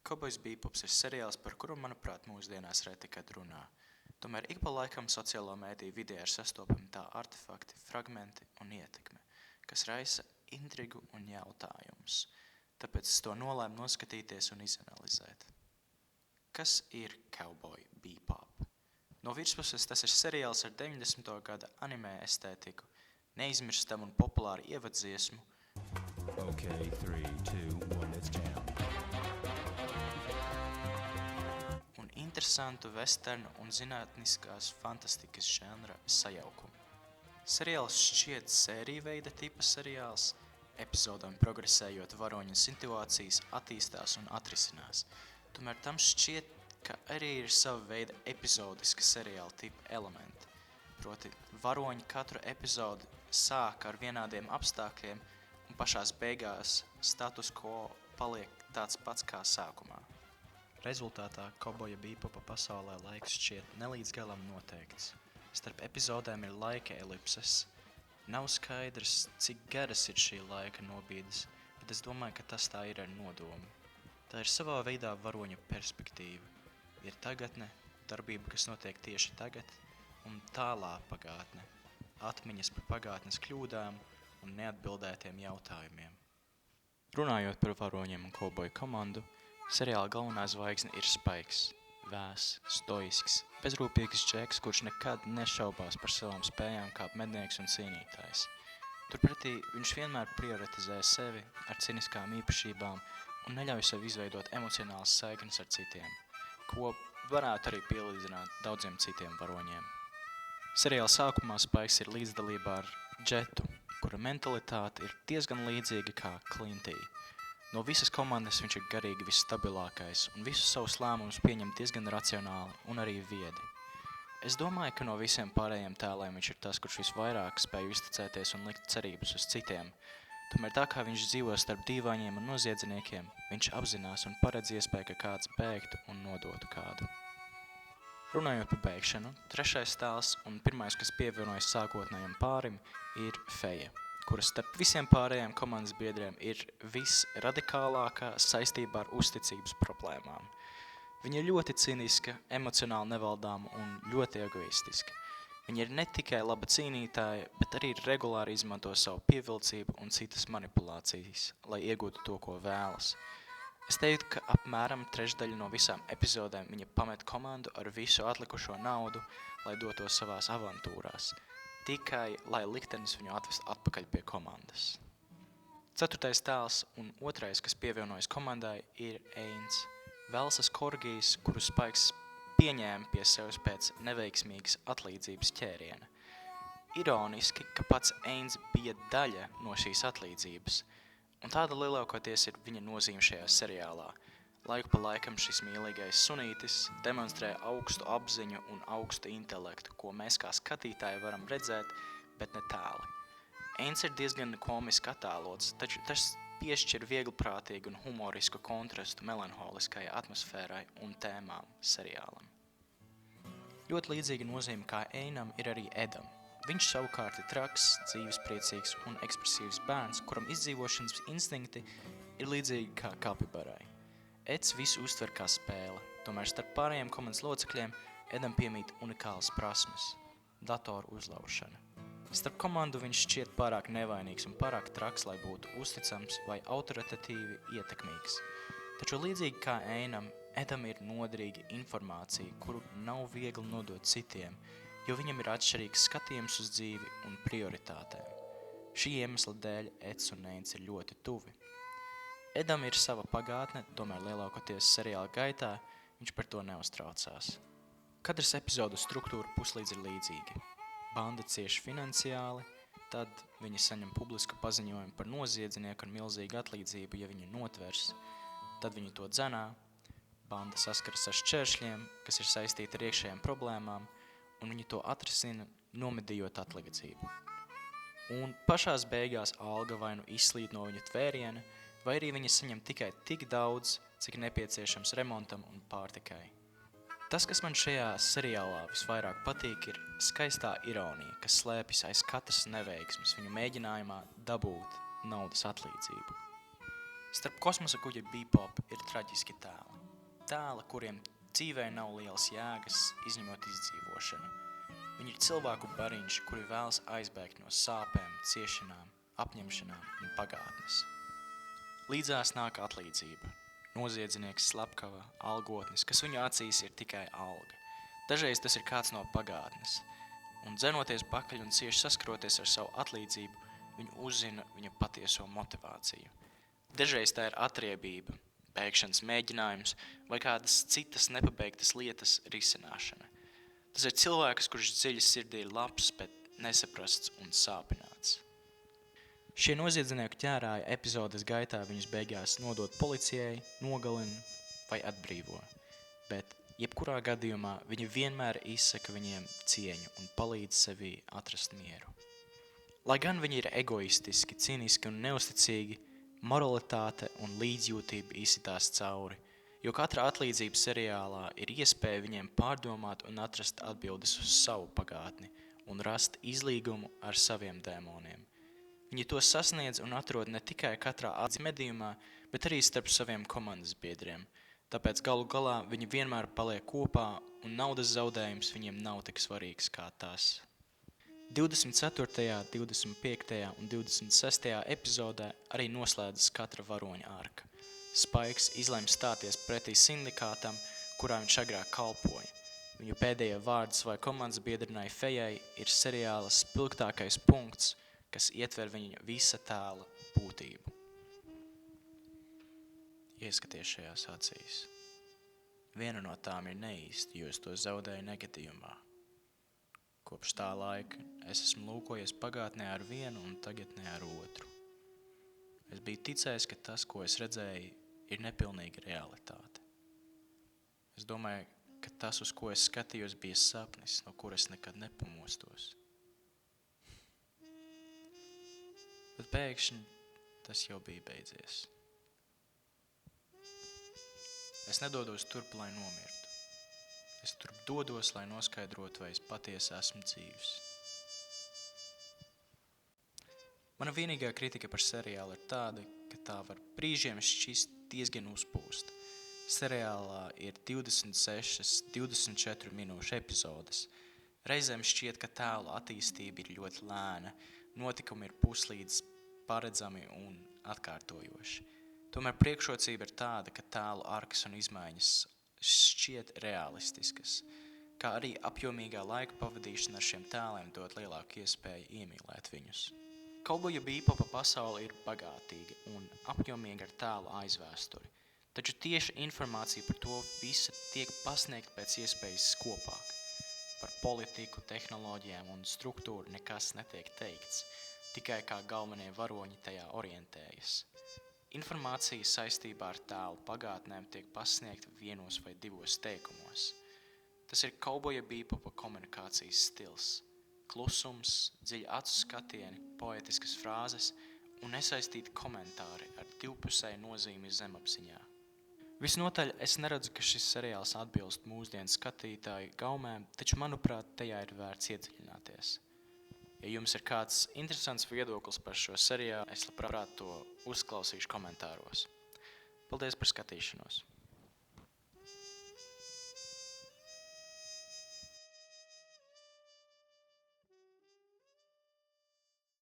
Cowboys Bebops ir seriāls, par kuru, manuprāt, mūsdienās reti kad runā. Tomēr ik pa laikam sociālo mēdīju vidē ir sastopami tā artefakti, fragmenti un ietekme, kas raisa intrigu un jautājumus. Tāpēc es to nolēmu noskatīties un izanalizēt. Kas ir Cowboy Bebop? No virspuses tas ir seriāls ar 90. gada anime estētiku, neizmirstam un populāru ievaddziesmu. Okay, 3, 2, 1, it's jam. Un interesantu westernu un zinātniskās fantastikas žanra sajaukumu. Seriāls šķiet sēriju veida tipa seriāls, epizodām progresējot varoņu situācijas attīstās un atrisinās. Tomēr tam šķiet, ka arī ir sava veida epizodiska seriāla tipa elementi. Proti, varoņi katru epizodi sāk ar vienādiem apstākļiem un pašās beigās status quo paliek tāds pats kā sākumā. Rezultātā Cowboya Bebopa pasaulē laiks šķiet nelīdz galam noteikts. Starp epizodēm ir laika elipses. Nav skaidrs, cik garas ir šī laika nobīdes, bet es domāju, ka tas tā ir ar nodomu. Tā ir savā veidā varoņa perspektīva. Ir tagadne, darbība, kas notiek tieši tagad, un tālā pagātne, atmiņas par pagātnes kļūdām un neatbildētiem jautājumiem. Runājot par varoņiem un kauboju komandu, seriāla galvenā zvaigzne ir Spikes, vēss, stoisks, bezrūpīgs džeks, kurš nekad nešaubās par savām spējām kā mednieks un cīnītājs. Turpretī viņš vienmēr prioritizē sevi ar ciniskām īpašībām un neļauj sev izveidot emocionālas saiknes ar citiem, ko varētu arī pielīdzināt daudziem citiem varoņiem. Seriāla sākumā Spikes ir līdzdalībā ar Jetu, kura mentalitāte ir diezgan līdzīga kā Clintī. No visas komandas viņš ir garīgi visstabilākais un visus savus lēmumus pieņem diezgan racionāli un arī viedi. Es domāju, ka no visiem pārējiem tēliem viņš ir tas, kurš visvairāk spēj uzticēties un likt cerības uz citiem. Tomēr tā kā viņš dzīvo starp dīvaņiem un noziedzniekiem, viņš apzinās un paredz iespēju, ka kāds bēgtu un nodotu kādu. Runājot par bēgšanu, trešais tēls un pirmais, kas pievienojas sākotnējam pārim, ir Feja, kuras starp visiem pārējiem komandas biedriem ir visradikālākā saistībā ar uzticības problēmām. Viņa ir ļoti ciniska, emocionāli nevaldāma un ļoti egoistiska. Viņa ir ne tikai laba cīnītāja, bet arī regulāri izmanto savu pievilcību un citas manipulācijas, lai iegūtu to, ko vēlas. Es teiktu, ka apmēram trešdaļa no visām epizodēm viņa pamet komandu ar visu atlikušo naudu, lai dotos savās avantūrās, tikai lai liktenis viņu atvest atpakaļ pie komandas. Ceturtais tēls un otrais, kas pievienojas komandai, ir Ains, Velsas korgijs, kuru Spikes pieņēma pie sevis pēc neveiksmīgas atlīdzības ķēriena. Ironiski, ka pats Ains bija daļa no šīs atlīdzības, un tāda lielākoties ir viņa nozīme šajā seriālā. Laiku pa laikam šis mīlīgais sunītis demonstrē augstu apziņu un augstu intelektu, ko mēs kā skatītāji varam redzēt, bet ne tāli. Ains ir diezgan komiski attēlots, taču tas piešķir viegliprātīgu un humorisku kontrastu melanholiskajai atmosfērai un tēmām seriālam. Ļoti līdzīga nozīme kā Ainam ir arī Edam. Viņš savukārt ir traks, dzīvespriecīgs un ekspresīvs bērns, kuram izdzīvošanas instinkti ir līdzīgi kā kapibarai. Eds visu uztver kā spēle, tomēr starp pārējiem komandas locekļiem Edam piemīt unikālas prasmes – datoru uzlaušana. Starp komandu viņš šķiet pārāk nevainīgs un pārāk traks, lai būtu uzticams vai autoritatīvi ietekmīgs. Taču līdzīgi kā Ainam, Edam ir noderīga informācija, kuru nav viegli nodot citiem, jo viņam ir atšķirīgs skatījums uz dzīvi un prioritātēm. Šī iemesla dēļ Eds un Ains ir ļoti tuvi. Edam ir sava pagātne, tomēr lielākoties seriāla gaitā viņš par to neuztraucās. Katras epizodu struktūra puslīdz ir līdzīga. Banda cieši finansiāli, tad viņi saņem publisku paziņojumu par noziedznieku ar milzīgu atlīdzību, ja viņu notvers, tad viņi to dzenā, banda saskaras ar šķēršļiem, kas ir saistīti ar iekšējām problēmām, un viņi to atrisina, nomedījot atlīdzību. Un pašās beigās alga vai nu izslīd no viņa tvēriena, vai arī viņi saņem tikai tik daudz, cik nepieciešams remontam un pārtikai. Tas, kas man šajā seriālā visvairāk patīk, ir skaistā ironija, kas slēpjas aiz katras neveiksmes viņu mēģinājumā dabūt naudas atlīdzību. Starp kosmosa kuģa Bebop ir traģiski tēli. Tēli, kuriem dzīvē nav lielas jēgas, izņemot izdzīvošanu. Viņi ir cilvēku bariņš, kuri vēlas aizbēgt no sāpēm, ciešanām, apņemšanām un pagātnes. Līdzās nāk atlīdzība. Noziedznieks, slepkava, algotnis, kas viņu acīs ir tikai alga. Dažreiz tas ir kāds no pagātnes. Un dzenoties pakaļ un cieši saskroties ar savu atlīdzību, viņu uzzina viņa patieso motivāciju. Dažreiz tā ir atriebība, bēgšanas mēģinājums vai kādas citas nepabeigtas lietas risināšana. Tas ir cilvēks, kurš dziļi sirdī ir labs, bet nesaprasts un sāpināts. Šie noziedznieku ķērāja epizodes gaitā viņus beigās nodot policijai, nogalina vai atbrīvo, bet jebkurā gadījumā viņi vienmēr izsaka viņiem cieņu un palīdz sevī atrast mieru. Lai gan viņi ir egoistiski, cīniski un neusticīgi, moralitāte un līdzjūtība izsitās cauri, jo katra atlīdzība seriālā ir iespēja viņiem pārdomāt un atrast atbildes uz savu pagātni un rast izlīgumu ar saviem dēmoniem. Viņi to sasniedz un atrod ne tikai katrā medījumā, bet arī starp saviem komandas biedriem. Tāpēc galu galā viņi vienmēr paliek kopā un naudas zaudējums viņiem nav tik svarīgs kā tas. 24., 25. un 26. epizodē arī noslēdzas katra varoņa arka. Spikes izlēma stāties pretī sindikātam, kurā viņš agrāk kalpoja. Viņu pēdējie vārdi savai komandas biedrinai Fejai ir seriāla spilgtākais punkts, kas ietver viņa visa tēla būtību. Ieskaties šajās acīs. Viena no tām ir neīsta, jo es to zaudēju negadījumā. Kopš tā laika es esmu lūkojies pagātnē ar vienu un tagadnē ar otru. Es biju ticējis, ka tas, ko es redzēju, ir nepilnīga realitāte. Es domāju, ka tas, uz ko es skatījos, bija sapnis, no kuras nekad nepamostos. Bet pēkšņi tas jau bija beidzies. Es nedodos turp, lai nomirtu. Es turp dodos, lai noskaidrotu, vai es patiesi esmu dzīvs. Mana vienīgā kritika par seriālu ir tāda, ka tā var brīžiem šķist diezgan uzpūsta. Seriālā ir 26, 24 minūšu epizodes. Reizēm šķiet, ka tēlu attīstība ir ļoti lēna, notikumi ir puslīdz paredzami un atkārtojoši. Tomēr priekšrocība ir tāda, ka tēlu arkas un izmaiņas šķiet realistiskas, kā arī apjomīgā laika pavadīšana ar šiem tēliem dod lielāku iespēju iemīlēt viņus. Kauboja Bebopa pasaule ir bagātīga un apjomīga ar tēlu aizvēsturi, taču tieši informācija par to visu tiek pasniegta pēc iespējas skopāk. Par politiku, tehnoloģijām un struktūru nekas netiek teikts, tikai kā galvenie varoņi tajā orientējas. Informācija saistībā ar tēlu pagātnēm tiek pasniegta vienos vai divos teikumos. Tas ir Kauboja Bebopa komunikācijas stils. Klusums, dziļi acu skatieni, poetiskas frāzes un nesaistīti komentāri ar divpusēju nozīmi zemapziņā. Visnotaļ es neredzu, ka šis seriāls atbilst mūsdienu skatītāju gaumēm, taču, manuprāt, tajā ir vērts iedziļināties. Ja jums ir kāds interesants viedoklis par šo seriālu, es labprāt to uzklausīšu komentāros. Paldies par skatīšanos!